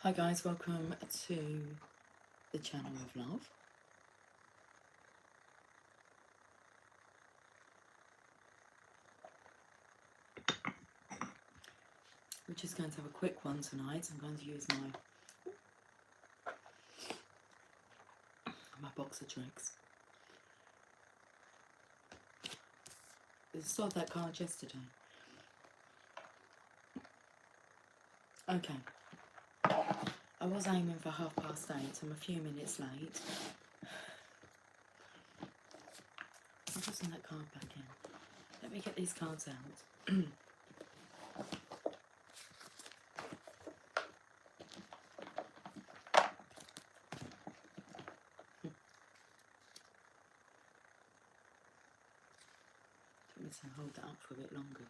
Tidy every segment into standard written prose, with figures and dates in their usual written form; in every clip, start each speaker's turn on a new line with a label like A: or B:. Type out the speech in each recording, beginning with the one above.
A: Hi guys, welcome to the channel of love. We're just going to have a quick one tonight. I'm going to use my box of tricks. I saw that card yesterday. Okay. I was aiming for 8:30. I'm a few minutes late. I'm putting that card back in. Let me get these cards out. Let me hold that up for a bit longer.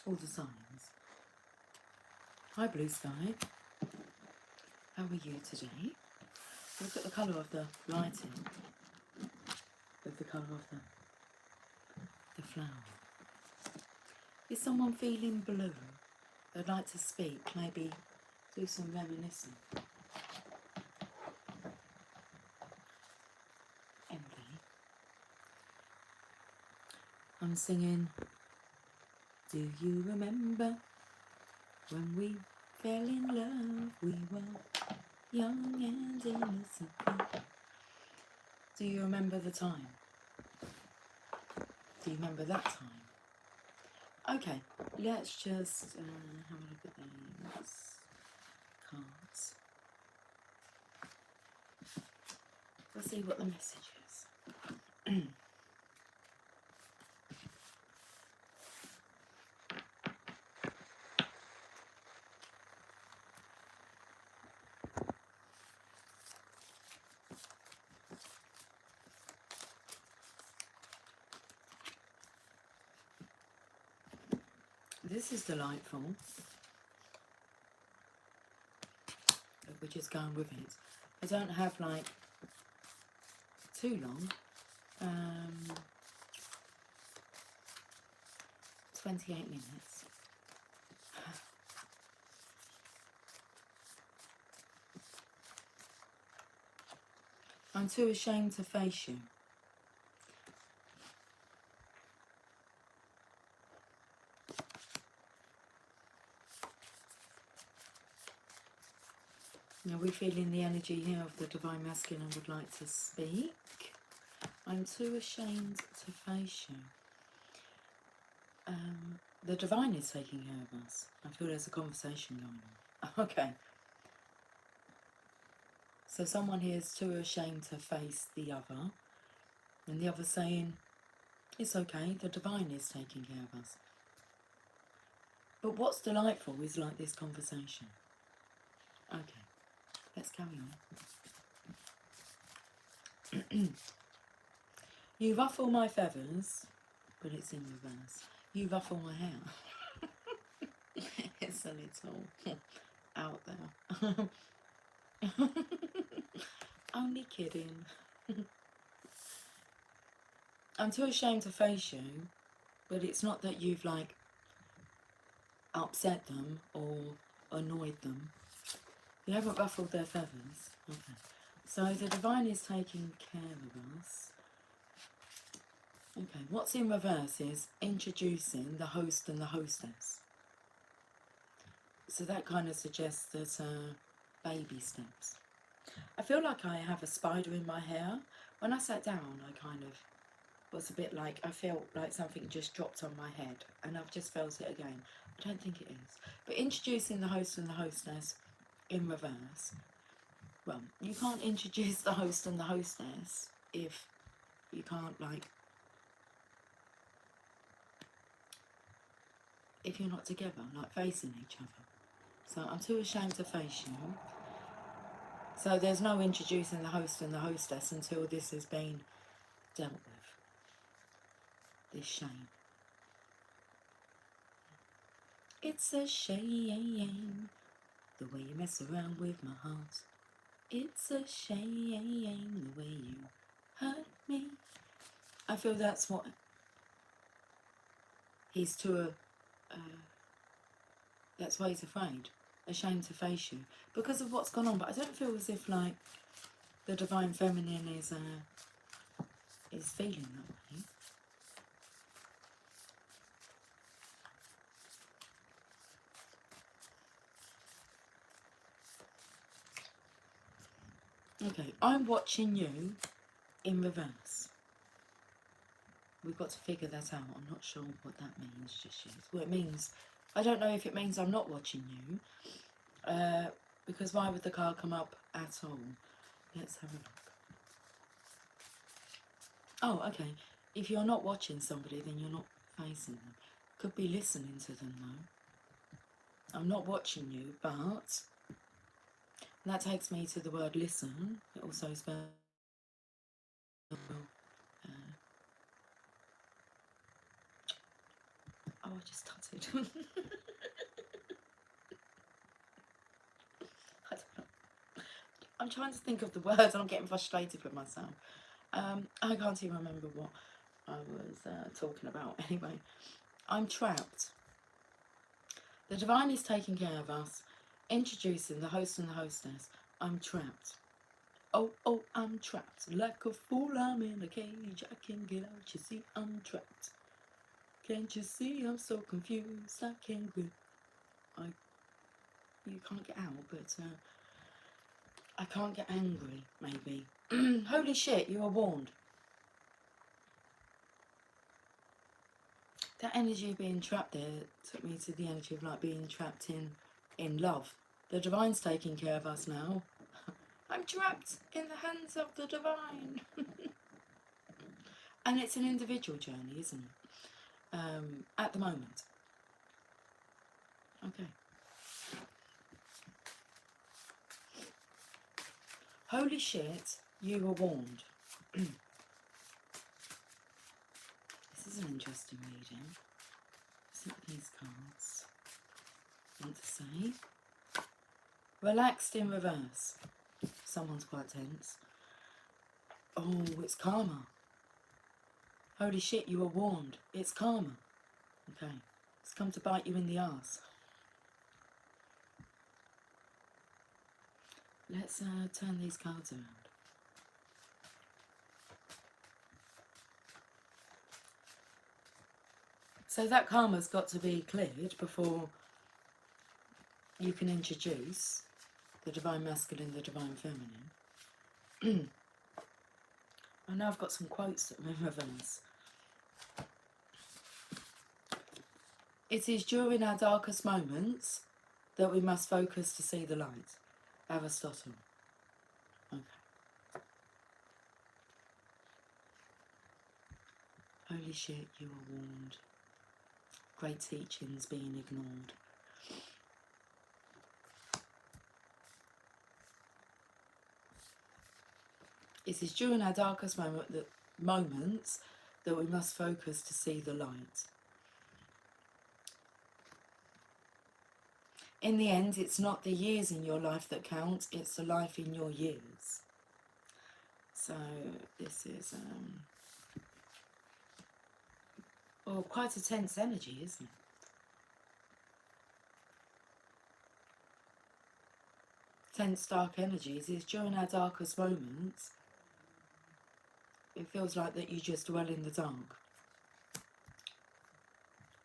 A: All the signs. Hi Blue Sky. How are you today? Look at the colour of the lighting. With the colour of the flower. Is someone feeling blue? They'd like to speak, maybe do some reminiscing. Envy. I'm singing, do you remember when we fell in love? We were young and innocent. Do you remember the time? Do you remember that time? Okay, let's just have a look at these cards. Let's see what the message is. This is delightful. We're just going with it. I don't have like too long. 28 minutes. I'm too ashamed to face you. Now we're feeling the energy here of the Divine Masculine would like to speak. I'm too ashamed to face you. The Divine is taking care of us. I feel there's a conversation going on. Okay. So someone here is too ashamed to face the other. And the other saying, it's okay, the Divine is taking care of us. But what's delightful is like this conversation. Okay. Let's carry on. You ruffle my feathers, but it's in reverse. You ruffle my hair. It's a little out there. Only kidding. I'm too ashamed to face you, but it's not that you've like upset them or annoyed them. You haven't ruffled their feathers. Okay. So the Divine is taking care of us. Okay, what's in reverse is introducing the host and the hostess. So that kind of suggests that baby steps. I feel like I have a spider in my hair. When I sat down, I kind of was a bit like, I felt like something just dropped on my head. And I've just felt it again. I don't think it is. But introducing the host and the hostess in reverse. Well, you can't introduce the host and the hostess if you can't like, if you're not together, like facing each other. So I'm too ashamed to face you. So there's no introducing the host and the hostess until this has been dealt with. This shame. It's a shame the way you mess around with my heart. It's a shame the way you hurt me. I feel that's what he's too, that's why he's afraid, ashamed to face you because of what's gone on. But I don't feel as if like the divine feminine is feeling that way. Okay, I'm watching you in reverse. We've got to figure that out. I'm not sure what that means just yet. Well, it means, I don't know if it means I'm not watching you, because why would the card come up at all? Let's have a look. Oh, okay. If you're not watching somebody, then you're not facing them. Could be listening to them though. I'm not watching you, but that takes me to the word listen. It also spells oh, I just tutted. I don't know. I'm trying to think of the words and I'm getting frustrated with myself. I can't even remember what I was talking about. Anyway, I'm trapped. The divine is taking care of us, introducing the host and the hostess. I'm trapped. Oh, oh, I'm trapped. Like a fool, I'm in a cage. I can't get out. You see, I'm trapped. Can't you see? I'm so confused. I can't get. You can't get out, but I can't get angry. Maybe. Holy shit! You are warned. That energy of being trapped there took me to the energy of like being trapped in love. The divine's taking care of us now. I'm trapped in the hands of the divine. And it's an individual journey, isn't it? At the moment. Okay. Holy shit, you were warned. This is an interesting reading. See what these cards want to say. Relaxed in reverse. Someone's quite tense. Oh, it's karma. Holy shit, you were warned. It's karma. Okay. It's come to bite you in the arse. Let's turn these cards around. So that karma's got to be cleared before you can introduce the divine masculine, the divine feminine. I know I've got some quotes that are in reverse. It is during our darkest moments that we must focus to see the light. Aristotle. Okay. Holy shit, you are warned. Great teachings being ignored. It is during our darkest moments that we must focus to see the light. In the end, it's not the years in your life that count, it's the life in your years. So this is well, quite a tense energy, isn't it? Tense, dark energies is during our darkest moments. It feels like that you just dwell in the dark.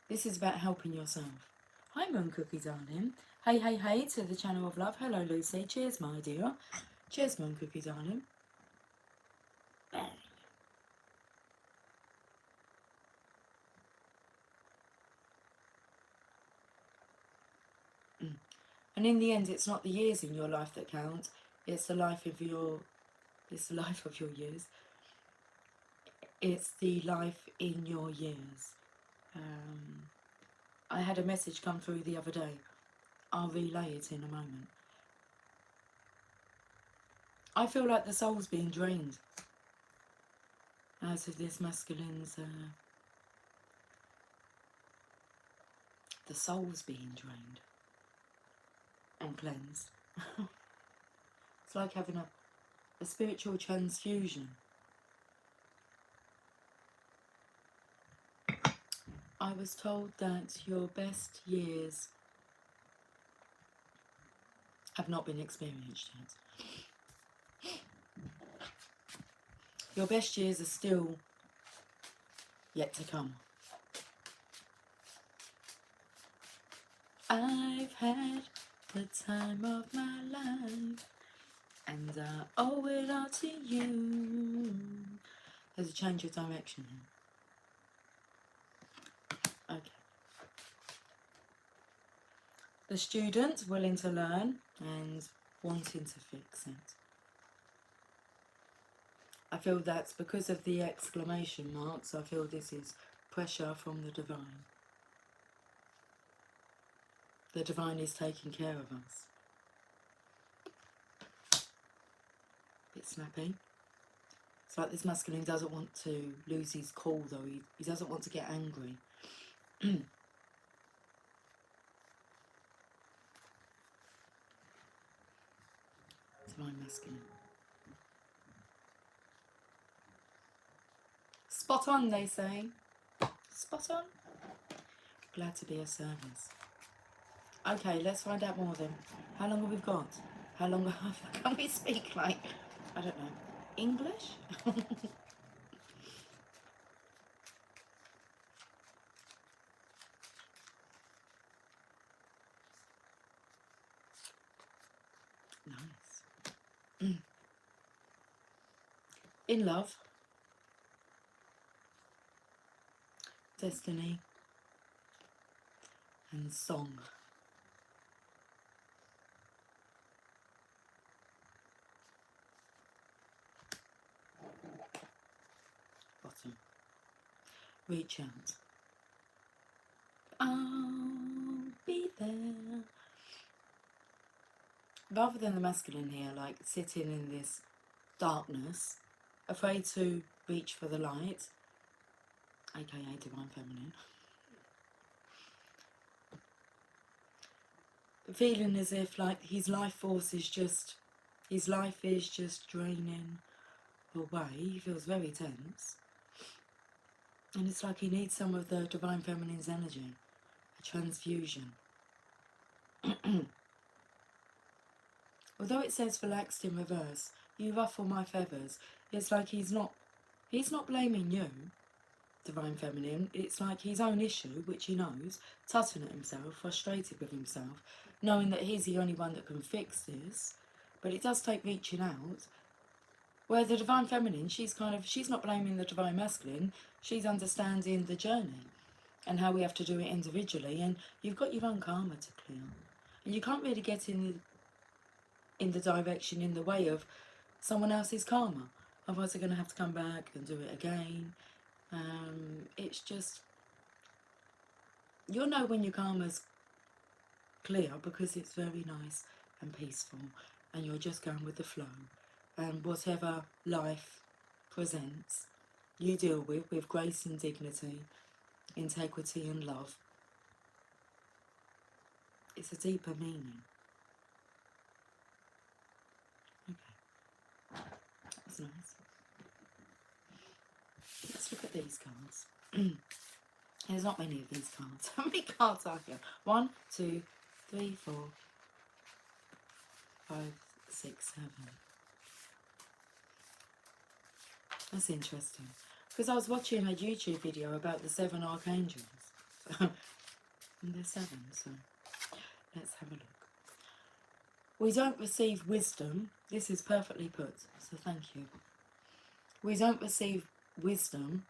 A: This is about helping yourself. Hi, Moon Cookie, darling. Hey, hey, hey to the channel of love. Hello, Lucy. Cheers, my dear. Cheers, Moon Cookie, darling. And in the end, it's not the years in your life that count. It's the life of your. It's the life of your years. It's the life in your years. I had a message come through the other day. I'll relay it in a moment. I feel like the soul's being drained out of this masculine's. The soul's being drained and cleansed. It's like having a spiritual transfusion. I was told that your best years have not been experienced yet. Your best years are still yet to come. I've had the time of my life, and I owe it all to you. There's a change of direction here. Okay. The student willing to learn and wanting to fix it. I feel that's because of the exclamation marks. I feel this is pressure from the divine. The divine is taking care of us. Bit snappy. It's like this masculine doesn't want to lose his cool though. He doesn't want to get angry. Divine masculine. Spot on, they say. Spot on. Glad to be of service. Okay, let's find out more then. How long have we got? How long can we speak like, I don't know, English? Nice. In love. Destiny. And song. Bottom. Reach out. I'll be there. Rather than the masculine here, like sitting in this darkness, afraid to reach for the light, aka divine feminine, feeling as if like his life force is just, his life is just draining away. He feels very tense, and it's like he needs some of the divine feminine's energy, a transfusion. Although it says relaxed in reverse, you ruffle my feathers, it's like he's not blaming you, divine feminine. It's like his own issue, which he knows, tutting at himself, frustrated with himself, knowing that he's the only one that can fix this. But it does take reaching out. Where the divine feminine, she's not blaming the divine masculine, she's understanding the journey and how we have to do it individually, and you've got your own karma to clear. And you can't really get in the direction, in the way of someone else's karma. Otherwise they're going to have to come back and do it again. It's just, you'll know when your karma's clear because it's very nice and peaceful and you're just going with the flow. And whatever life presents, you deal with grace and dignity, integrity and love. It's a deeper meaning. Okay, that's nice. Let's look at these cards. There's not many of these cards. How many cards are here? 1, 2, 3, 4, 5, 6, 7. That's interesting. Because I was watching a YouTube video about the 7 archangels. And there's 7, so let's have a look. We don't receive wisdom. This is perfectly put, so thank you. We don't receive wisdom.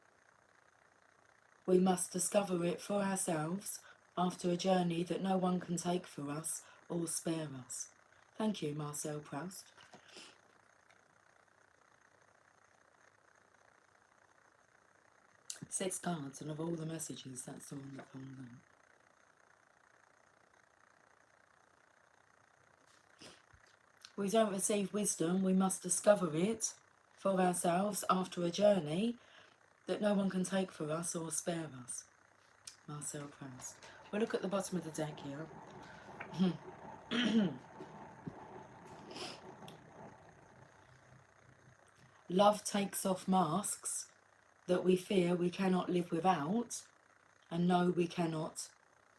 A: We must discover it for ourselves after a journey that no one can take for us or spare us. Thank you, Marcel Proust. Six cards, and of all the messages, that's the one that comes out. We don't receive wisdom, we must discover it for ourselves after a journey that no one can take for us or spare us. Marcel Proust. We'll look at the bottom of the deck here. Love takes off masks that we fear we cannot live without, and no, we cannot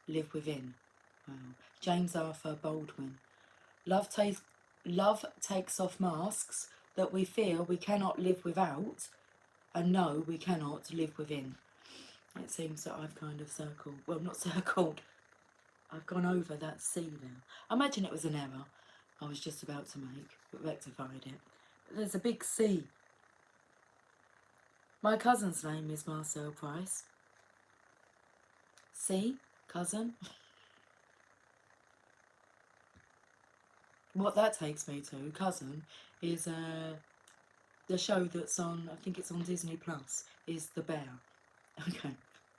A: live within. Wow. James Arthur Baldwin. Love takes off masks that we fear we cannot live without, and no, we cannot live within. It seems that I've kind of circled, well, not circled, I've gone over that C now. I imagine it was an error I was just about to make, but rectified it. But there's a big C. My cousin's name is Marcel Price. C, cousin. What that takes me to, cousin, is the show that's on, I think it's on Disney Plus, is The Bear. Okay,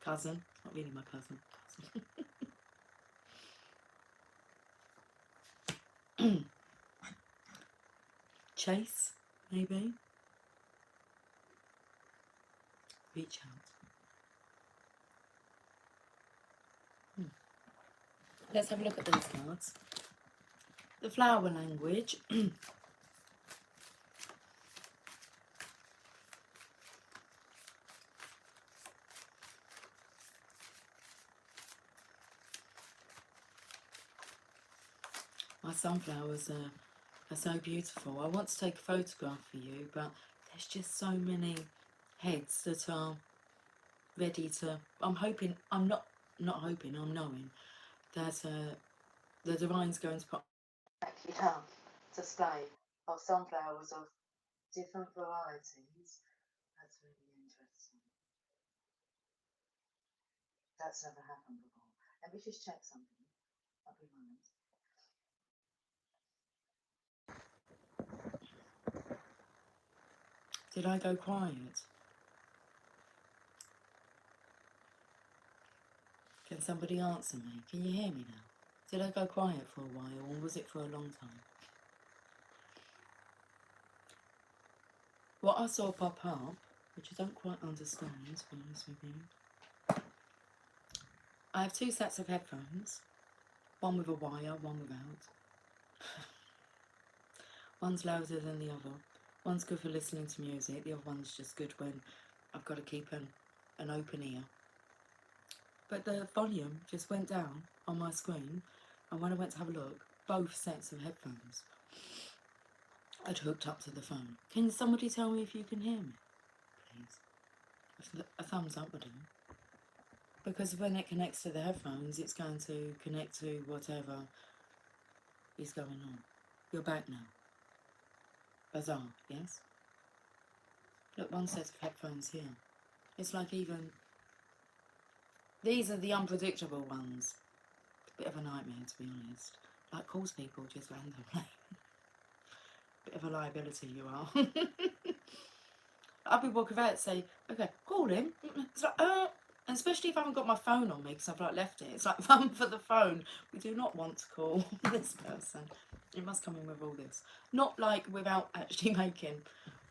A: cousin, not really my cousin. Chase, maybe. Reach out. Let's have a look at these cards. The flower language. My sunflowers are so beautiful. I want to take a photograph for you, but there's just so many heads that are ready to... I'm hoping, I'm not hoping, I'm knowing that the Divine's going to put display of sunflowers of different varieties. That's really interesting. That's never happened before. Let me just check something. I'll be honest. Did I go quiet? Can somebody answer me? Can you hear me now? Did I go quiet for a while, or was it for a long time? What I saw pop up, which I don't quite understand, to be honest with you. I have 2 sets of headphones, one with a wire, one without. One's louder than the other. One's good for listening to music, the other one's just good when I've got to keep an open ear. But the volume just went down on my screen, and when I went to have a look, both sets of headphones I'd hooked up to the phone. Can somebody tell me if you can hear me, please? A thumbs up would do. Because when it connects to the headphones, it's going to connect to whatever is going on. You're back now. Bizarre, yes? Look, one set of headphones here. It's like even... These are the unpredictable ones. Bit of a nightmare, to be honest. Like, calls people just randomly. Bit of a liability you are. I'll be walking about and say, okay, call him. It's like, and especially if I haven't got my phone on me because I've like left it. It's like, run for the phone. We do not want to call this person. It must come in with all this. Not like without actually making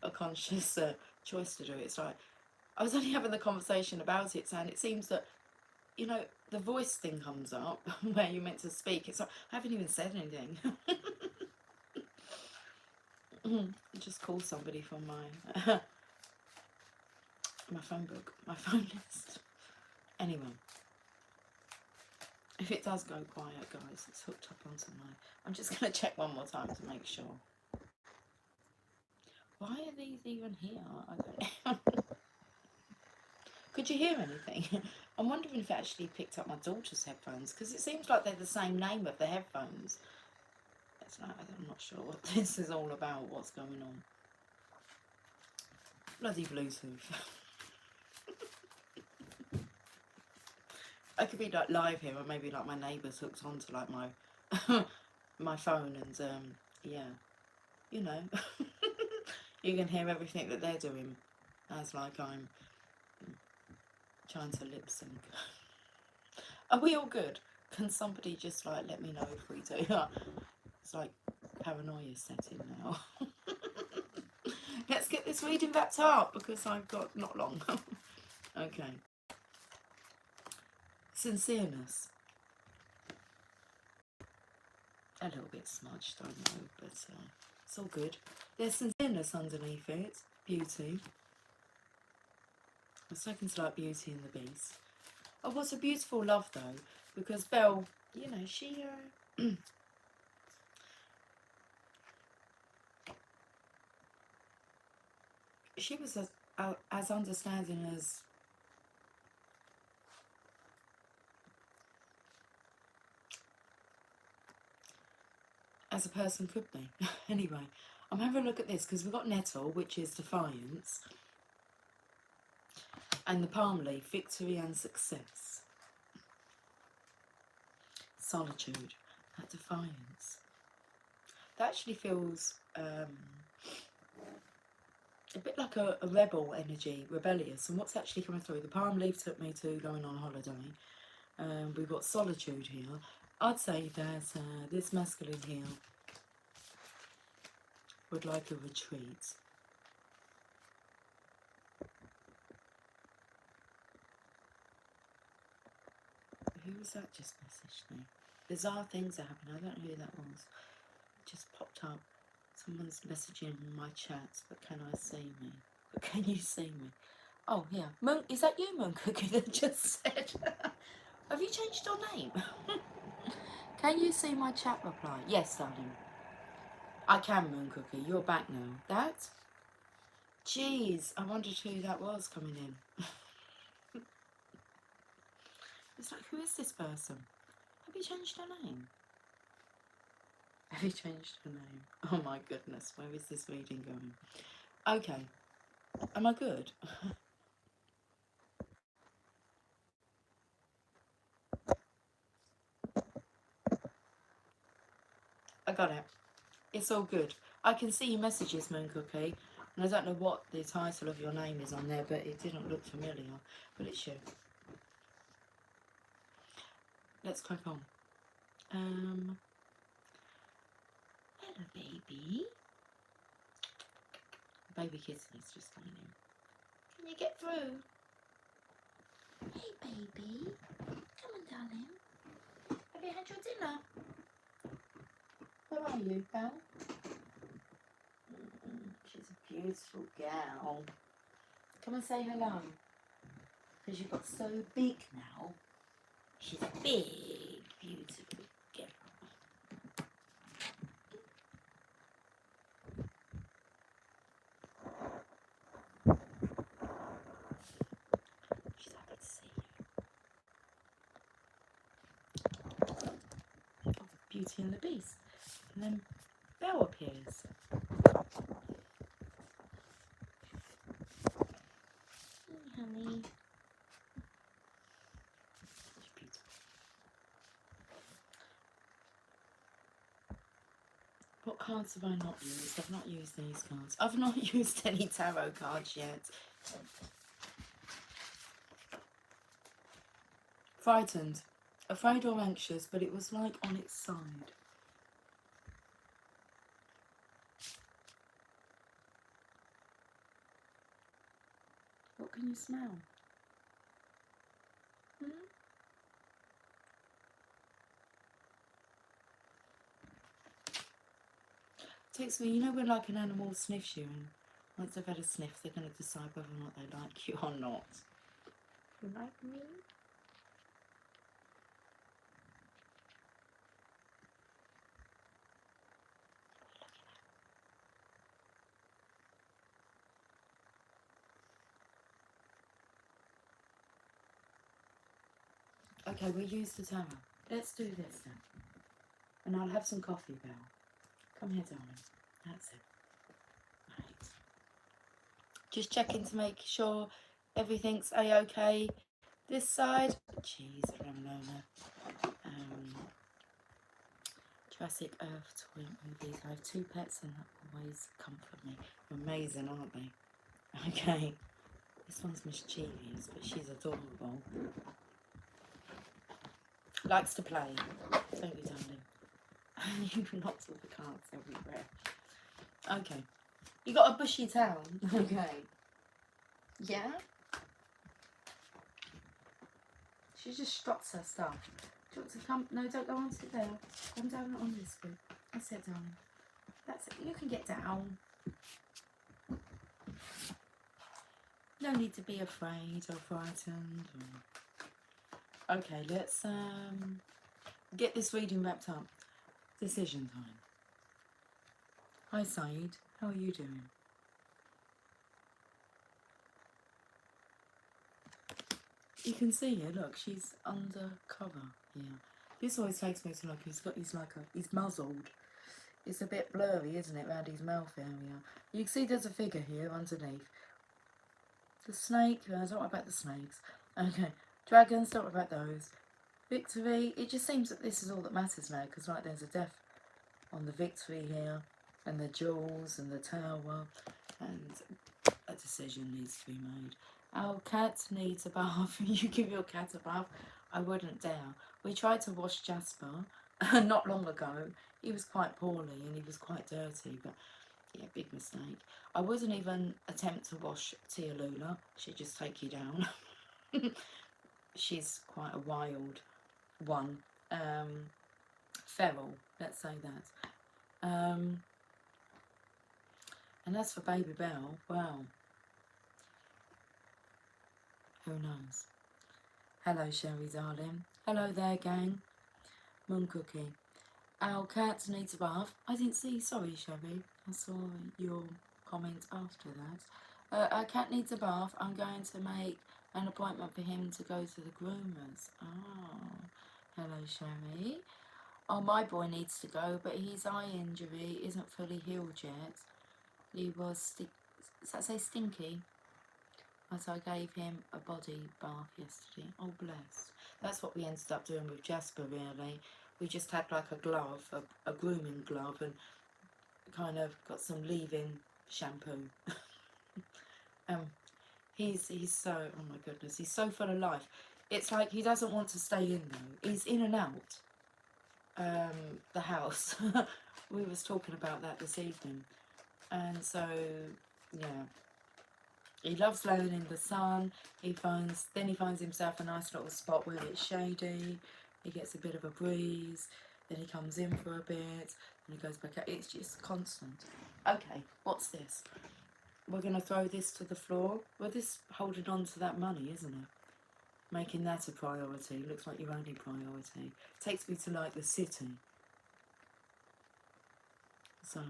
A: a conscious choice to do it. It's like, I was only having the conversation about it, saying it seems that, you know, the voice thing comes up where you're meant to speak. It's like, I haven't even said anything. Just call somebody from my my phone book, my phone list. Anyway, if it does go quiet, guys, it's hooked up onto my... I'm just going to check one more time to make sure. Why are these even here? I don't know. Could you hear anything? I'm wondering if it actually picked up my daughter's headphones, because it seems like they're the same name of the headphones. It's like, I'm not sure what this is all about, what's going on. Bloody Bluetooth. I could be like live here, or maybe like my neighbour's hooked onto like my my phone, and yeah, you know, you can hear everything that they're doing as like I'm trying to lip sync. Are we all good? Can somebody just like let me know if we do? It's like paranoia setting now. Let's get this reading wrapped up because I've got not long. Okay. Sincereness. A little bit smudged, I know, but it's all good. There's sincereness underneath it. Beauty. I was taking to like Beauty and the Beast. It was a beautiful love though, because Belle, you know, she she was as understanding as a person could be. Anyway, I'm having a look at this because we've got Nettle, which is defiance, and the palm leaf, victory and success. Solitude, that defiance. That actually feels a bit like a rebel energy, rebellious. And what's actually coming through? The palm leaf took me to going on holiday. We've got solitude here. I'd say that this masculine here would like a retreat. Who was that just messaged me? Bizarre things are happening. I don't know who that was. It just popped up. Someone's messaging my chat, but can I see me? But can you see me? Oh, yeah. Monk, is that you, Monk Cookie, that just said? Have you changed your name? Can you see my chat reply? Yes, darling. I can, Moon Cookie. You're back now. That? Jeez, I wondered who that was coming in. It's like, who is this person? Have you changed her name? Have you changed her name? Oh my goodness, where is this reading going? Okay. Am I good? I got it. It's all good. I can see your messages, Moon Cookie. And I don't know what the title of your name is on there, but it didn't look familiar. But it's you. Let's crack on. Hello, baby. Baby Kissy just coming in. Can you get through? Hey, baby. Come on, darling. Have you had your dinner? Where are you, Belle? She's a beautiful gal. Come and say hello. Because you've got so big now. She's a big, beautiful gal. She's happy to see you. Oh, Beauty and the Beast. And then Belle appears. Honey. She's beautiful. What cards have I not used? I've not used these cards. I've not used any tarot cards yet. Frightened. Afraid or anxious, but it was like on its side. What can you smell? Takes me, you know when like an animal sniffs you and once they've had a sniff they're going to decide whether or not they like you or not. You like me? Okay, we'll use the tarot. Let's do this then. And I'll have some coffee, Belle. Come here, darling. That's it. Right. Just checking to make sure everything's a-okay. This side. Jeez, Ramona. Jurassic Earth toy movies. I have 2 pets and that always comfort me. Amazing, aren't they? Okay. This one's mischievous, but she's adorable. Likes to play. Don't you, darling? You knocked all the cards everywhere. Okay. You got a bushy tail. Okay. Yeah? She just struts her stuff. Do you want to come? No, don't go on, sit there. Come down on this bit. That's it, darling. That's it. You can get down. No need to be afraid or frightened. Okay, let's get this reading wrapped up. Decision time. Hi Saeed, how are you doing? You can see here, look, she's undercover here. This always takes me to like he's muzzled. It's a bit blurry, isn't it, around his mouth area. You can see there's a figure here underneath. The snake, don't worry about the snakes. Okay, dragons, don't worry about those. Victory, it just seems that this is all that matters now, because like there's a death on the victory here, and the jewels and the tower, and a decision needs to be made. Our cat needs a bath. You give your cat a bath? I wouldn't dare. We tried to wash Jasper not long ago. He was quite poorly and he was quite dirty, but yeah, big mistake. I wouldn't even attempt to wash Tia Lula. She'd just take you down. She's quite a wild one. Feral, let's say that. And as for Baby Bell, well, who knows? Hello, Sherry, darling. Hello there, gang. Moon Cookie. Our cat needs a bath. I didn't see. Sorry, Sherry. I saw your comment after that. Our cat needs a bath. I'm going to make an appointment for him to go to the groomers. Oh, hello, Sherry. Oh, my boy needs to go, but his eye injury isn't fully healed yet. He was, does that say stinky? As I gave him a body bath yesterday. Oh, bless. That's what we ended up doing with Jasper, really. We just had like a glove, a grooming glove, and kind of got some leave-in shampoo. He's so, oh my goodness, he's so full of life. It's like he doesn't want to stay in though. He's in and out the house. We was talking about that this evening. And so, yeah. He loves laying in the sun. Then he finds himself a nice little spot where it's shady. He gets a bit of a breeze. Then he comes in for a bit. And he goes back out. It's just constant. Okay, what's this? We're going to throw this to the floor. Well, this holding on to that money, isn't it? Making that a priority. Looks like your only priority. Takes me to like the city. So,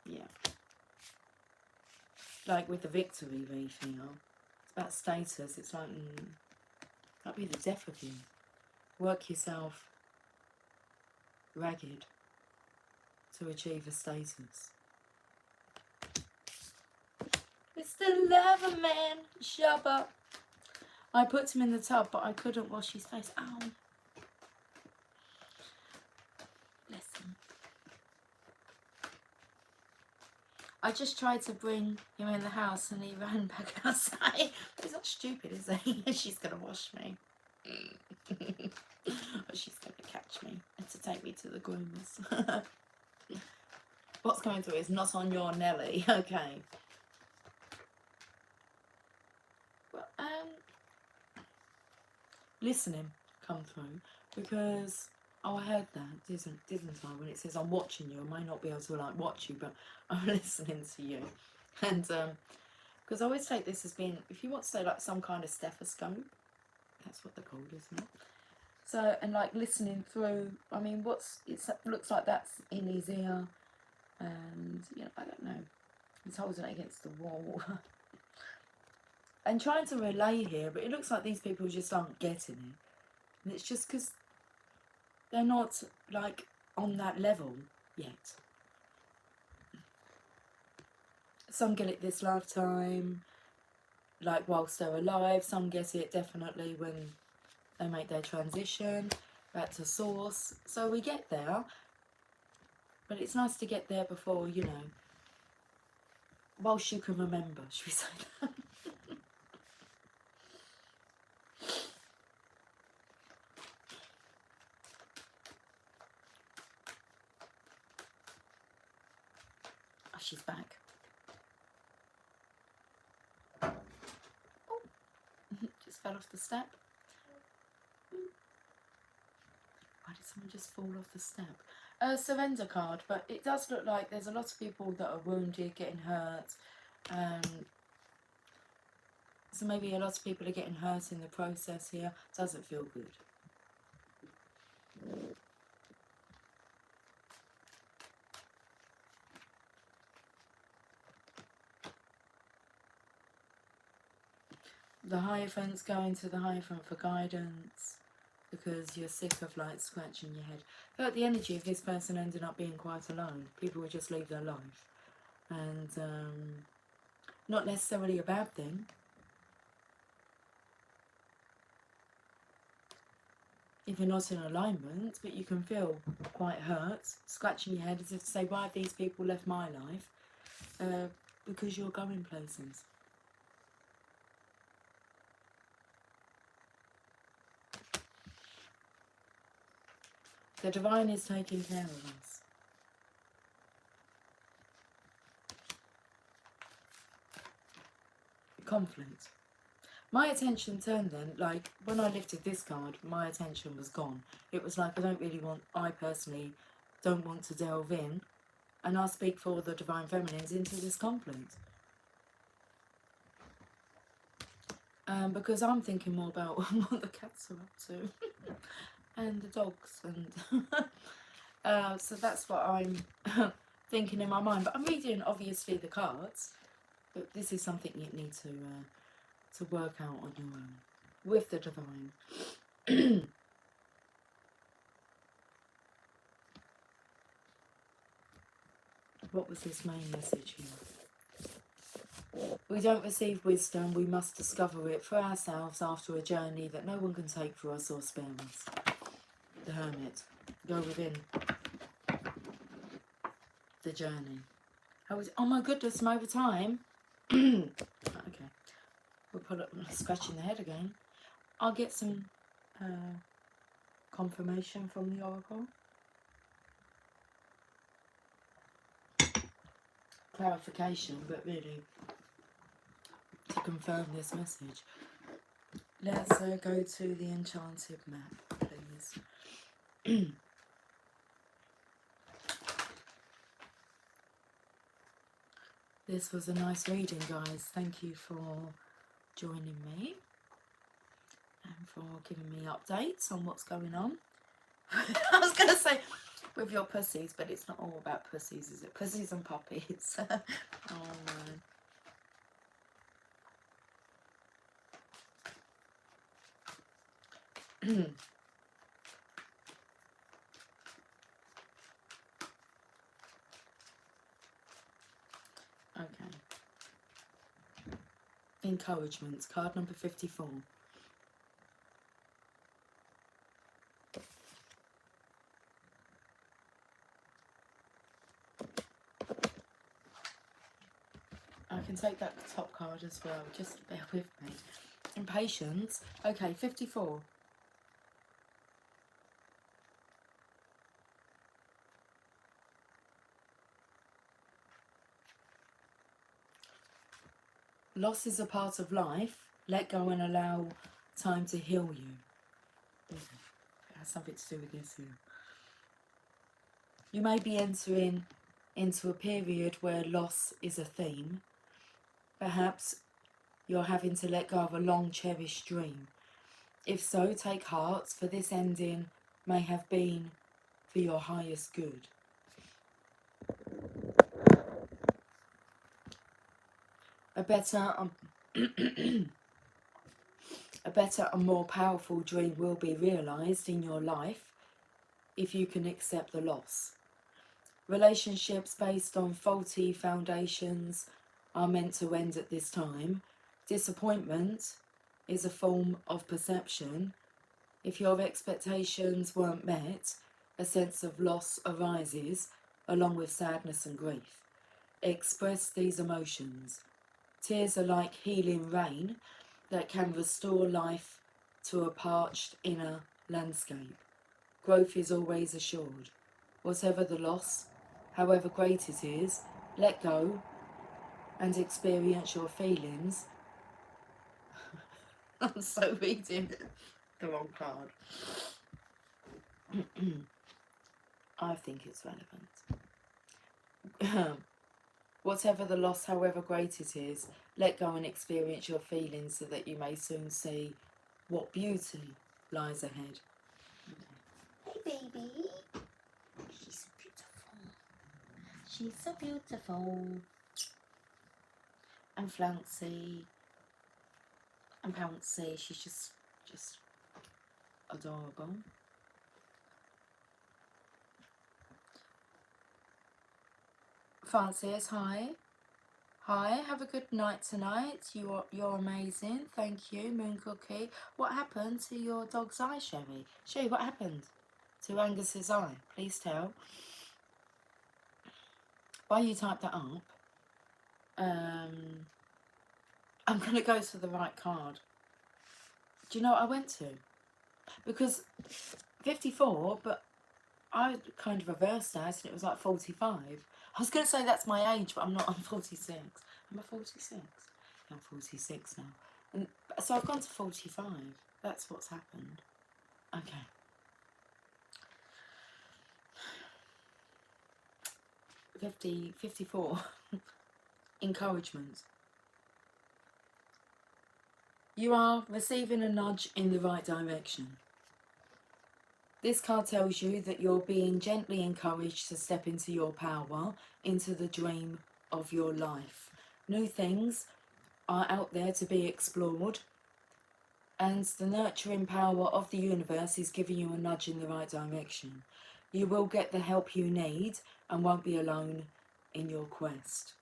A: yeah. Like with the victory wreath here, it's about status. It's like, that'd be the death of you. Work yourself ragged to achieve a status. Mr. Leatherman, shubba. I put him in the tub, but I couldn't wash his face. Ow. Bless him. I just tried to bring him in the house and he ran back outside. He's not stupid, is he? She's going to wash me. Or she's going to catch me and to take me to the groomers. What's coming through is not on your Nelly. Okay. Well, listening come through because I heard that, didn't I? When it says I'm watching you, I may not be able to like watch you, but I'm listening to you. And because I always take this as being, if you want to say like some kind of stethoscope, that's what they're called, isn't it? So, and like listening through, I mean, it looks like that's in his ear, and you know, I don't know, he's holding it against the wall. And trying to relay here, but it looks like these people just aren't getting it. And it's just because they're not, like, on that level yet. Some get it this lifetime, like, whilst they're alive. Some get it definitely when they make their transition back to source. So we get there. But it's nice to get there before, you know, whilst you can remember, should we say that? She's back. Oh, just fell off the step. Why did someone just fall off the step? Surrender card, but it does look like there's a lot of people that are wounded, getting hurt. So maybe a lot of people are getting hurt in the process here. Doesn't feel good. The Hierophant's going to the Hierophant for guidance because you're sick of like scratching your head. But the energy of this person ended up being quite alone. People would just leave their life. And not necessarily a bad thing. If you're not in alignment, but you can feel quite hurt, scratching your head as if to say, why have these people left my life? Because you're going places. The divine is taking care of us. Conflict. My attention turned then, like, when I lifted this card, my attention was gone. It was like, I personally don't want to delve in, and I'll speak for the Divine Feminines, into this conflict. Because I'm thinking more about what the cats are up to, and the dogs, and so that's what I'm thinking in my mind. But I'm reading, obviously, the cards, but this is something you need to work out on your own with the divine. What was this main message here? We don't receive wisdom, we must discover it for ourselves after a journey that no one can take for us or spare us. The Hermit. Go within. The journey. Oh my goodness, I'm over time. Okay. We'll put up scratching the head again. I'll get some confirmation from the Oracle. Clarification, but really to confirm this message. Let's go to the Enchanted map, please. This was a nice reading, guys. Thank you for joining me and for giving me updates on what's going on. I was going to say with your pussies, but it's not all about pussies, is it? Pussies and puppies. Oh man. Okay. Encouragements, card number 54. I can take that top card as well, just bear with me. Impatience. Okay, 54. Loss is a part of life. Let go and allow time to heal you. It has something to do with this here. You may be entering into a period where loss is a theme. Perhaps you're having to let go of a long cherished dream. If so, take heart, for this ending may have been for your highest good. A better and more powerful dream will be realised in your life if you can accept the loss. Relationships based on faulty foundations are meant to end at this time. Disappointment is a form of perception. If your expectations weren't met, a sense of loss arises, along with sadness and grief. Express these emotions. Tears are like healing rain that can restore life to a parched inner landscape. Growth is always assured. Whatever the loss, however great it is, let go and experience your feelings. I'm so reading the wrong card. I think it's relevant. Whatever the loss, however great it is, let go and experience your feelings so that you may soon see what beauty lies ahead. Okay. Hey baby, she's so beautiful. She's so beautiful. And Flouncy and Pouncy, she's just adorable. Francis, hi. Hi, have a good night tonight. You're amazing. Thank you, Moon Cookie. What happened to your dog's eye, Sherry? Sherry, what happened to Angus's eye? Please tell. While you type that up, I'm going to go to the right card. Do you know what I went to? Because 54, but I kind of reversed that and it was like 45. I was going to say that's my age, but I'm not. I'm 46. Am I 46? I'm 46 now. And so I've gone to 45. That's what's happened. Okay. $50, 54. Encouragement. You are receiving a nudge in the right direction. This card tells you that you're being gently encouraged to step into your power, into the dream of your life. New things are out there to be explored, and the nurturing power of the universe is giving you a nudge in the right direction. You will get the help you need and won't be alone in your quest.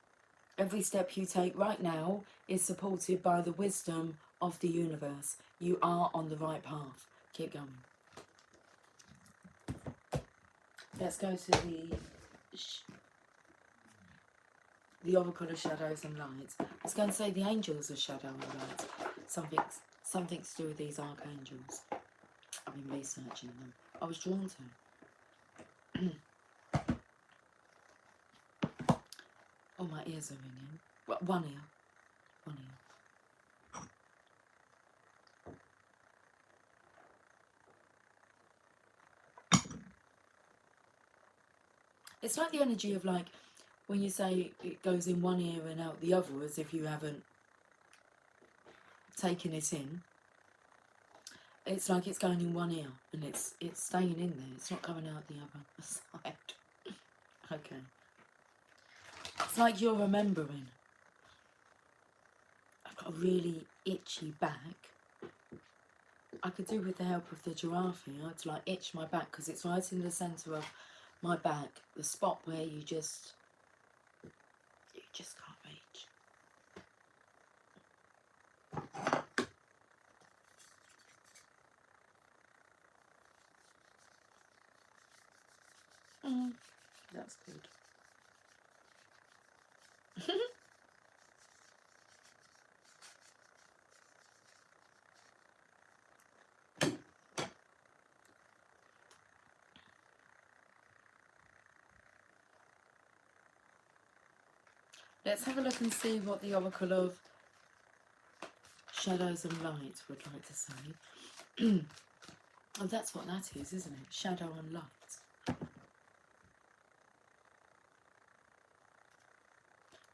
A: Every step you take right now is supported by the wisdom of the universe. You are on the right path. Keep going. Let's go to the Oracle of Shadows and Lights. I was going to say the Angels of Shadow and Light. Something to do with these archangels. I've been researching them. I was drawn to. Oh, my ears are ringing. Well, one ear. One ear. It's like the energy of, like, when you say it goes in one ear and out the other, as if you haven't taken it in. It's like it's going in one ear and it's staying in there. It's not coming out the other side. Okay. It's like you're remembering. I've got a really itchy back. I could do with the help of the giraffe here to like itch my back because it's right in the centre of my back, the spot where you just can't reach. That's good. Let's have a look and see what the Oracle of Shadows and Light would like to say. Oh, that's what that is, isn't it? Shadow and Light.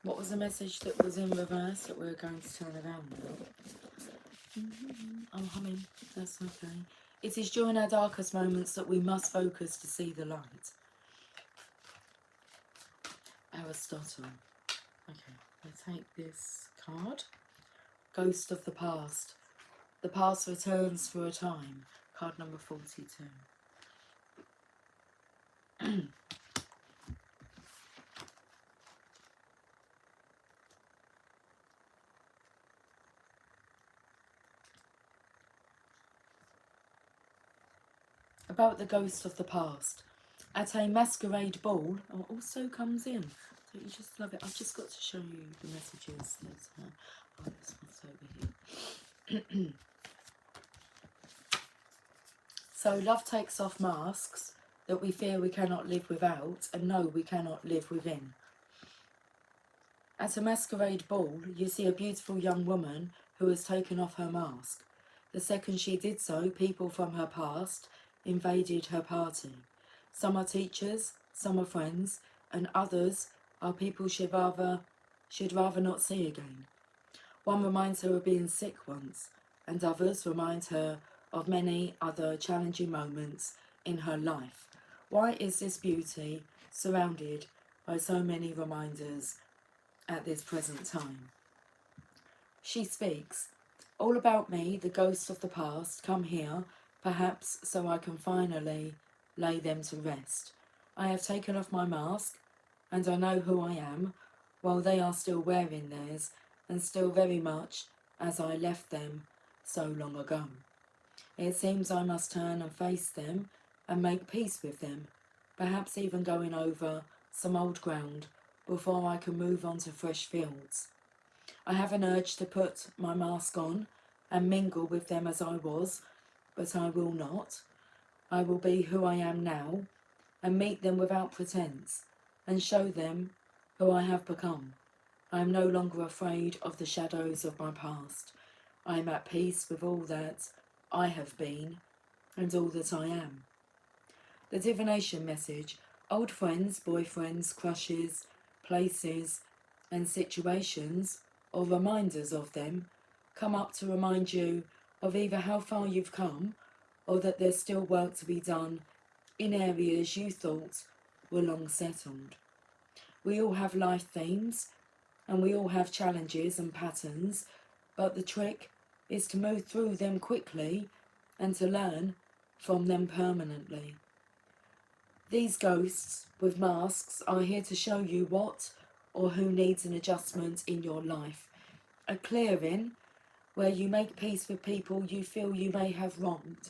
A: What was the message that was in reverse that we're going to turn around now? I'm humming. That's okay. It is during our darkest moments that we must focus to see the light. Aristotle. Okay, let's take this card. Ghost of the Past. The past returns for a time. Card number 42. About the ghost of the past. At a masquerade ball, also comes in. So you just love it. I've just got to show you the messages. There's, this one's over here. So love takes off masks that we fear we cannot live without and know we cannot live within. At a masquerade ball, you see a beautiful young woman who has taken off her mask. The second she did so, people from her past invaded her party. Some are teachers, some are friends, and others are people she'd rather not see again. One reminds her of being sick once, and others remind her of many other challenging moments in her life. Why is this beauty surrounded by so many reminders at this present time? She speaks. All about me, the ghosts of the past, come here, perhaps so I can finally lay them to rest. I have taken off my mask, and I know who I am, while they are still wearing theirs, and still very much as I left them so long ago. It seems I must turn and face them and make peace with them, perhaps even going over some old ground before I can move on to fresh fields. I have an urge to put my mask on and mingle with them as I was, but I will not. I will be who I am now and meet them without pretense and show them who I have become. I am no longer afraid of the shadows of my past. I am at peace with all that I have been and all that I am. The divination message: old friends, boyfriends, crushes, places and situations, or reminders of them, come up to remind you of either how far you've come or that there's still work to be done in areas you thought were long settled. We all have life themes and we all have challenges and patterns, but the trick is to move through them quickly and to learn from them permanently. These ghosts with masks are here to show you what or who needs an adjustment in your life. A clearing where you make peace with people you feel you may have wronged.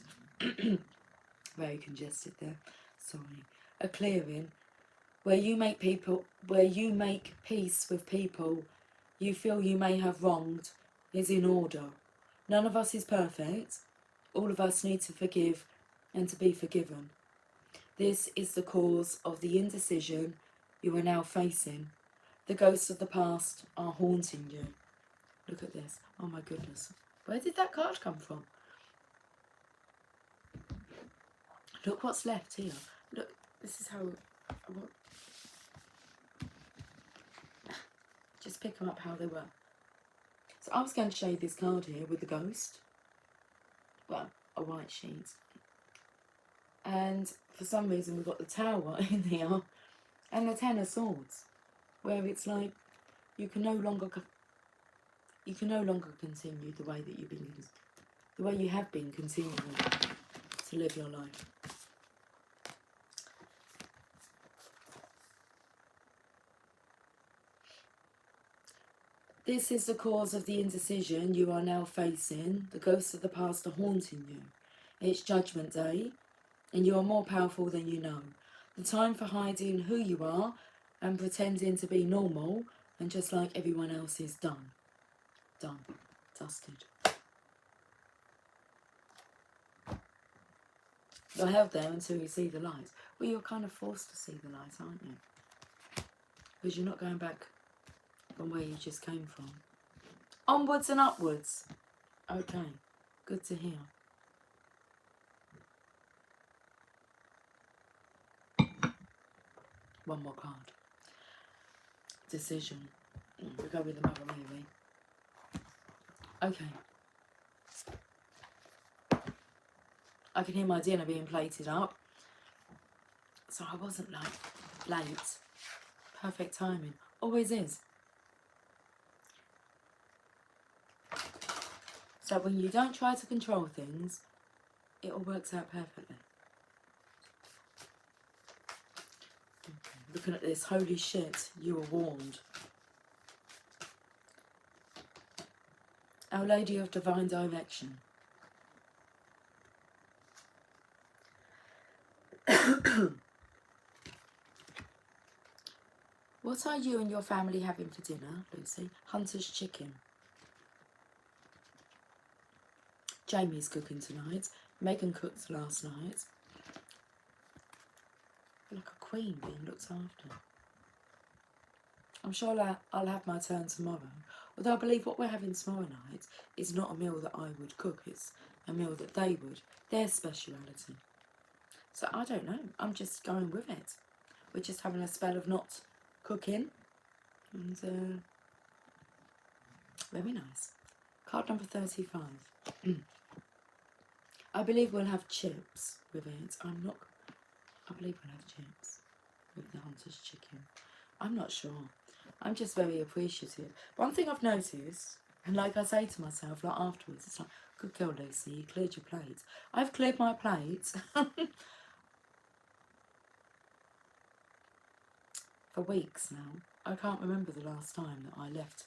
A: Very congested there, sorry. A clearing where you make peace with people you feel you may have wronged is in order. None of us is perfect. All of us need to forgive and to be forgiven. This is the cause of the indecision you are now facing. The ghosts of the past are haunting you. Look at this. Oh my goodness. Where did that card come from? Look what's left here. Look, this is how... Just pick them up how they were. So I was going to show you this card here with the ghost. Well, a white sheet. And for some reason we've got the Tower in here and the Ten of Swords, where it's like you can no longer continue the way that you have been continuing to live your life. This is the cause of the indecision you are now facing. The ghosts of the past are haunting you. It's Judgment Day, and you are more powerful than you know. The time for hiding who you are and pretending to be normal and just like everyone else is done. Done. Dusted. You're held there until you see the light. Well, you're kind of forced to see the light, aren't you? Because you're not going back from where you just came from. Onwards and upwards. Okay. Good to hear. One more card. Decision. We'll go with the Mother Mary. Okay. I can hear my dinner being plated up. So I wasn't like late. Perfect timing. Always is. So when you don't try to control things, it all works out perfectly. Looking at this, holy shit, you were warned. Our Lady of Divine Direction. What are you and your family having for dinner, Lucy? Hunter's chicken. Jamie's cooking tonight. Megan cooked last night. Like a queen being looked after. I'm sure I'll have my turn tomorrow. Although I believe what we're having tomorrow night is not a meal that I would cook. It's a meal that they would. Their speciality. So I don't know. I'm just going with it. We're just having a spell of not cooking And very nice. Card number 35. I believe we'll have chips with it. I believe we'll have chips with the Hunter's chicken. I'm not sure. I'm just very appreciative. One thing I've noticed, and like I say to myself, like afterwards, it's like, good girl, Lucy, you cleared your plate. I've cleared my plate for weeks now. I can't remember the last time that I left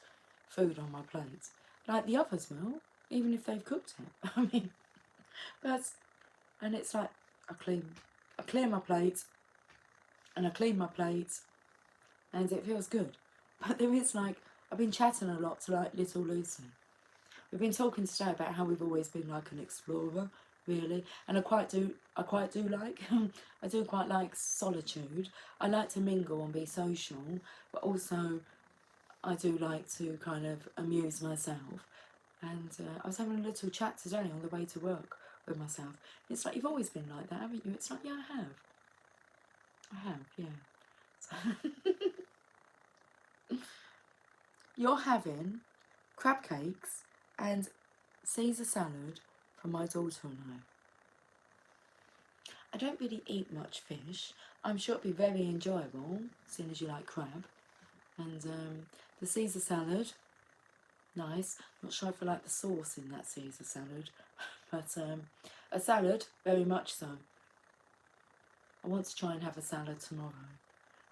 A: food on my plate. Like the others will, even if they've cooked it. I mean, and it's like, I clear my plate, and I clean my plate, and it feels good. But there is like, I've been chatting a lot to like little Lucy. We've been talking today about how we've always been like an explorer, really, and I quite do like, I do quite like solitude. I like to mingle and be social, but also I do like to kind of amuse myself. And I was having a little chat today on the way to work with myself. It's like, you've always been like that, haven't you? It's like, yeah, I have, yeah. So you're having crab cakes and Caesar salad from my daughter and I. I don't really eat much fish. I'm sure it'd be very enjoyable, seeing as you like crab. And the Caesar salad, nice. Not sure if I like the sauce in that Caesar salad, but a salad, very much so. I want to try and have a salad tomorrow.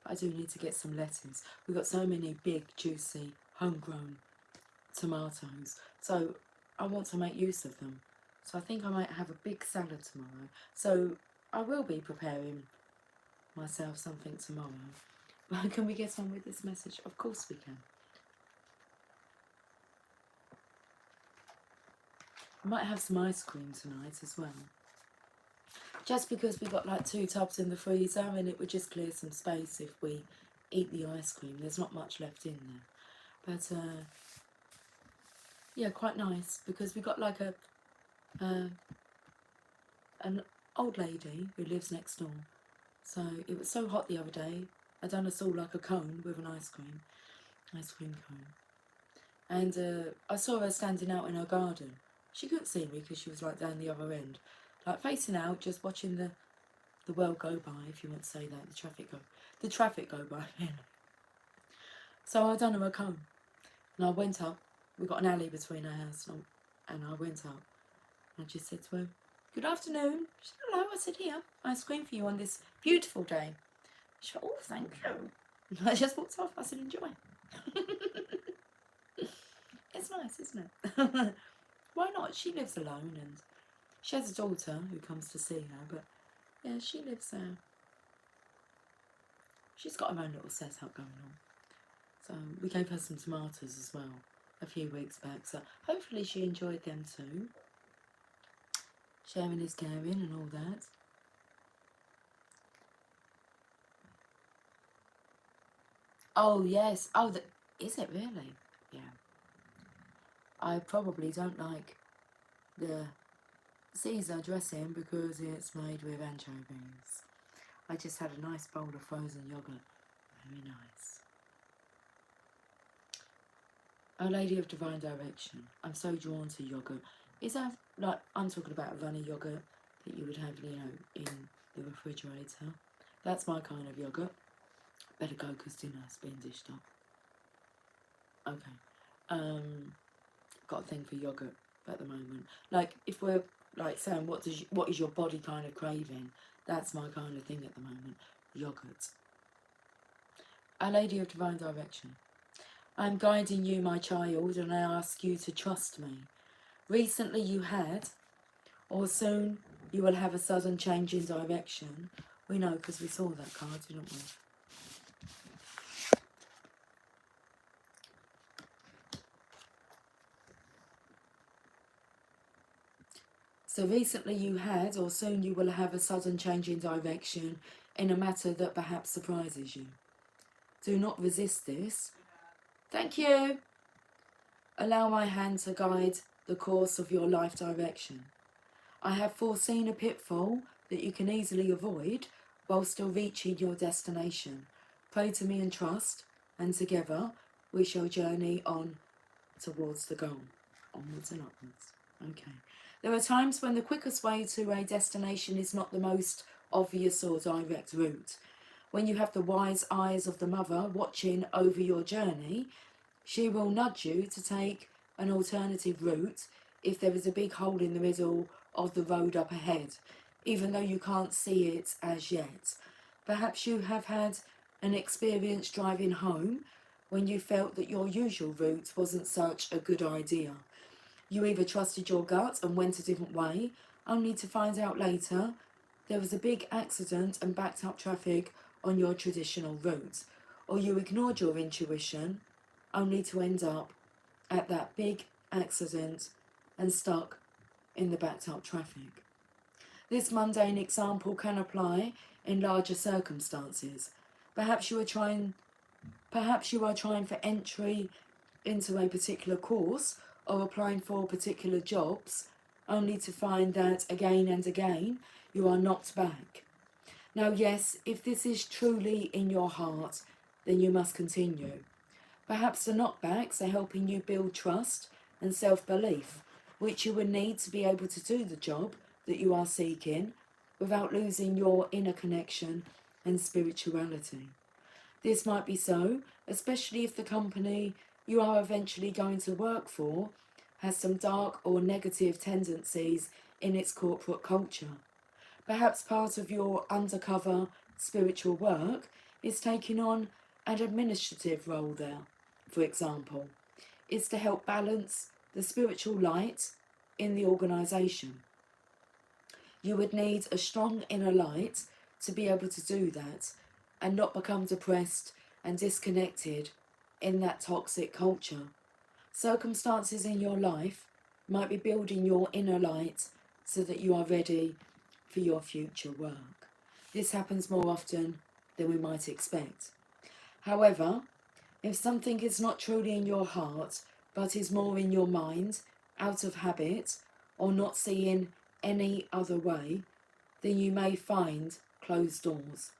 A: But I do need to get some lettuce. We've got so many big, juicy, homegrown tomatoes, so I want to make use of them. So I think I might have a big salad tomorrow. So I will be preparing myself something tomorrow. Can we get on with this message? Of course we can. I might have some ice cream tonight as well. Just because we've got like 2 tubs in the freezer, and it would just clear some space if we eat the ice cream. There's not much left in there. But yeah, quite nice, because we got like an old lady who lives next door. So it was so hot the other day, I done us all like a cone with an ice cream cone. And I saw her standing out in her garden. She couldn't see me because she was like down the other end, like facing out, just watching the world go by, if you want to say that, the traffic go by. So I done her a cone, and I went up. We got an alley between our house, and I went up, and I just said to her, "Good afternoon." She said, "Hello." I said, "Here, ice cream for you on this beautiful day." She went, "Oh, thank you." And I just walked off. I said, "Enjoy." It's nice, isn't it? Why not? She lives alone, and she has a daughter who comes to see her, but yeah, she lives there. She's got her own little setup going on. So we gave her some tomatoes as well a few weeks back, so hopefully she enjoyed them too. Sharing is caring and all that. Oh yes, oh, is it really? Yeah. I probably don't like the Caesar dressing because it's made with anchovies. I just had a nice bowl of frozen yoghurt. Very nice. Our Lady of Divine Direction. I'm so drawn to yoghurt. Is that, like, I'm talking about a runny yoghurt that you would have, you know, in the refrigerator. That's my kind of yoghurt. Better go because dinner's being dished up. Okay. Got a thing for yoghurt at the moment. Like, if we're like saying what is your body kind of craving, that's my kind of thing at the moment. Yoghurt. Our Lady of Divine Direction. I'm guiding you, my child, and I ask you to trust me. Recently you had, or soon you will have, a sudden change in direction. We know because we saw that card, didn't we? So recently you had, or soon you will have, a sudden change in direction in a matter that perhaps surprises you. Do not resist this. Thank you. Allow my hand to guide the course of your life direction. I have foreseen a pitfall that you can easily avoid while still reaching your destination. Pray to me and trust, and together we shall journey on towards the goal, onwards and upwards. Okay. There are times when the quickest way to a destination is not the most obvious or direct route. When you have the wise eyes of the mother watching over your journey, she will nudge you to take an alternative route if there is a big hole in the middle of the road up ahead, even though you can't see it as yet. Perhaps you have had an experience driving home when you felt that your usual route wasn't such a good idea. You either trusted your gut and went a different way, only to find out later there was a big accident and backed up traffic on your traditional route, or you ignored your intuition only to end up at that big accident and stuck in the backed up traffic. This mundane example can apply in larger circumstances. Perhaps you are trying for entry into a particular course or applying for particular jobs, only to find that again and again you are knocked back. Now, yes, if this is truly in your heart, then you must continue. Perhaps the knockbacks are helping you build trust and self-belief, which you will need to be able to do the job that you are seeking without losing your inner connection and spirituality. This might be so, especially if the company you are eventually going to work for has some dark or negative tendencies in its corporate culture. Perhaps part of your undercover spiritual work is taking on an administrative role there, for example. It's to help balance the spiritual light in the organisation. You would need a strong inner light to be able to do that and not become depressed and disconnected in that toxic culture. Circumstances in your life might be building your inner light so that you are ready for your future work. This happens more often than we might expect. However, if something is not truly in your heart, but is more in your mind, out of habit, or not seeing any other way, then you may find closed doors.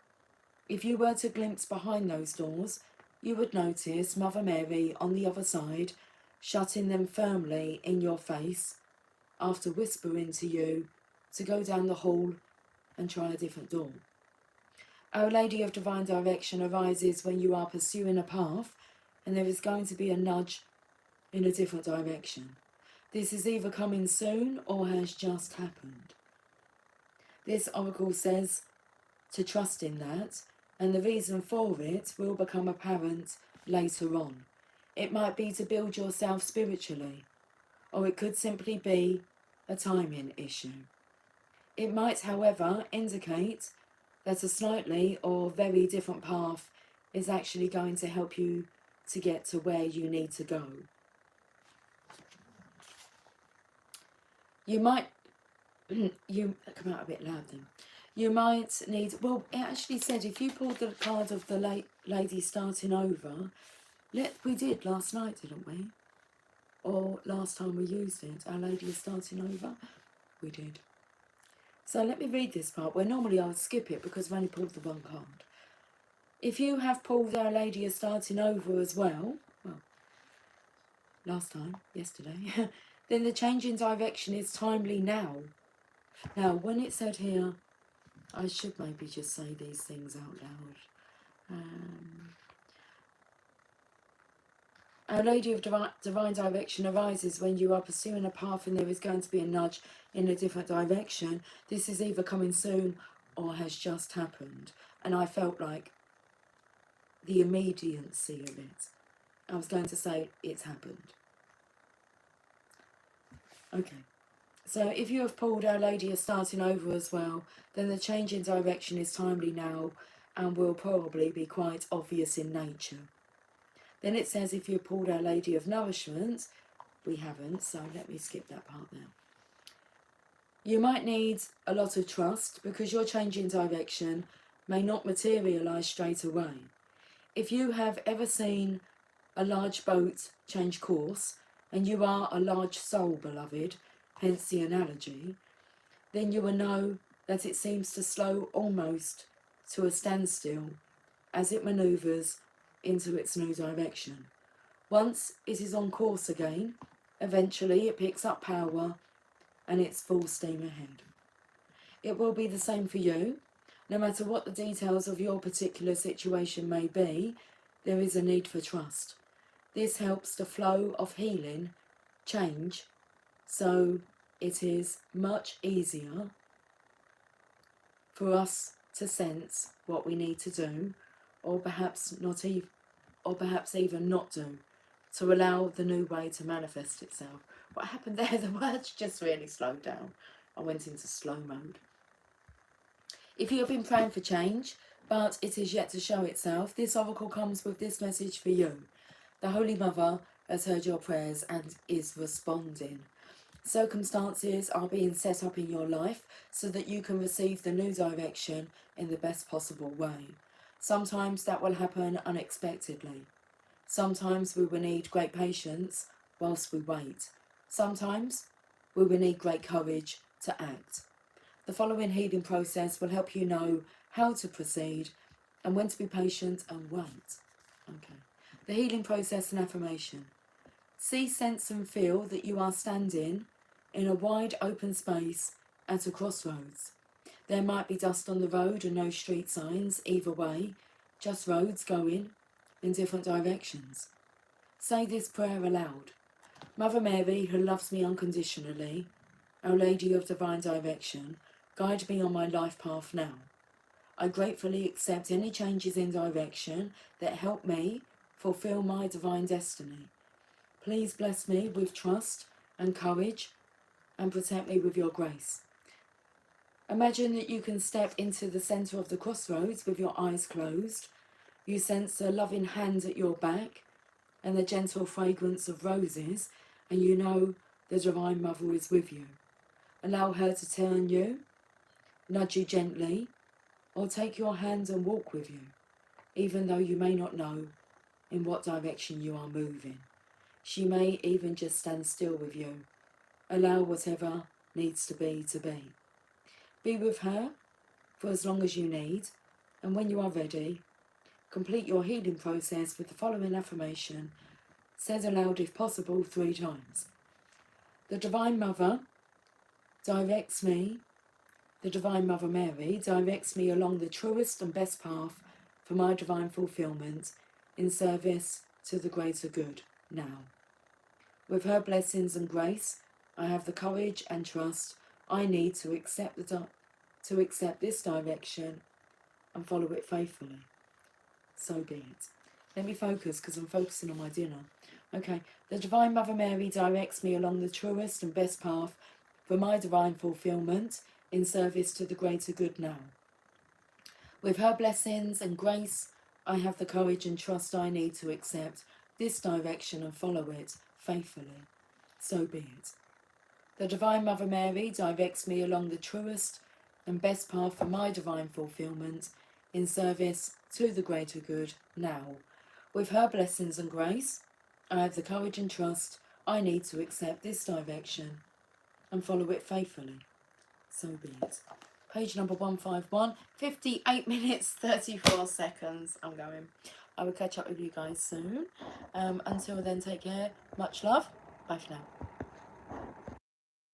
A: If you were to glimpse behind those doors, you would notice Mother Mary on the other side, shutting them firmly in your face, after whispering to you to go down the hall and try a different door. Our Lady of Divine Direction arises when you are pursuing a path and there is going to be a nudge in a different direction. This is either coming soon or has just happened. This oracle says to trust in that, and the reason for it will become apparent later on. It might be to build yourself spiritually, or it could simply be a timing issue. It might, however, indicate that a slightly or very different path is actually going to help you to get to where you need to go. You might, you come out a bit loud then. You might need, well, it actually said if you pulled the card of the lady starting over, we did last night, didn't we? Or last time we used it, Our Lady is starting over, we did. So let me read this part, where normally I would skip it because I've only pulled the one card. If you have pulled Our Lady is starting over as well, last time, yesterday, then the change in direction is timely now. Now, when it said here, I should maybe just say these things out loud. Our Lady of Divine Direction arises when you are pursuing a path and there is going to be a nudge in a different direction. This is either coming soon or has just happened. And I felt like the immediacy of it. I was going to say it's happened. Okay. So if you have pulled Our Lady is starting over as well, then the change in direction is timely now and will probably be quite obvious in nature. Then it says if you pulled Our Lady of Nourishment, we haven't, so let me skip that part now. You might need a lot of trust because your change in direction may not materialise straight away. If you have ever seen a large boat change course, and you are a large soul, beloved, hence the analogy, then you will know that it seems to slow almost to a standstill as it manoeuvres into its new direction. Once it is on course again, eventually it picks up power and it's full steam ahead. It will be the same for you. No matter what the details of your particular situation may be, there is a need for trust. This helps the flow of healing change, so it is much easier for us to sense what we need to do, or perhaps even not do, to allow the new way to manifest itself. What happened there? The words just really slowed down. I went into slow mode. If you have been praying for change, but it is yet to show itself, this oracle comes with this message for you. The Holy Mother has heard your prayers and is responding. Circumstances are being set up in your life so that you can receive the new direction in the best possible way. Sometimes that will happen unexpectedly. Sometimes we will need great patience whilst we wait. Sometimes we will need great courage to act. The following healing process will help you know how to proceed and when to be patient and wait. Okay. The healing process and affirmation. See, sense and feel that you are standing in a wide open space at a crossroads. There might be dust on the road and no street signs either way, just roads going in different directions. Say this prayer aloud. Mother Mary, who loves me unconditionally, Our Lady of Divine Direction, guide me on my life path now. I gratefully accept any changes in direction that help me fulfill my divine destiny. Please bless me with trust and courage and protect me with your grace. Imagine that you can step into the centre of the crossroads with your eyes closed. You sense a loving hand at your back and the gentle fragrance of roses, and you know the Divine Mother is with you. Allow her to turn you, nudge you gently, or take your hand and walk with you, even though you may not know in what direction you are moving. She may even just stand still with you. Allow whatever needs to be to be. Be with her for as long as you need, and when you are ready, complete your healing process with the following affirmation, said aloud if possible 3 times. The Divine Mother directs me, the Divine Mother Mary directs me along the truest and best path for my divine fulfillment in service to the greater good now. With her blessings and grace, I have the courage and trust I need to accept this direction and follow it faithfully. So be it. Let me focus because I'm focusing on my dinner. Okay, the Divine Mother Mary directs me along the truest and best path for my divine fulfillment in service to the greater good now. With her blessings and grace, I have the courage and trust I need to accept this direction and follow it faithfully. So be it. The Divine Mother Mary directs me along the truest and best path for my divine fulfillment in service to the greater good now. With her blessings and grace, I have the courage and trust I need to accept this direction and follow it faithfully. So be it. Page number 151, 58 minutes, 34 seconds. I'm going. I will catch up with you guys soon. Until then, take care. Much love. Bye for now.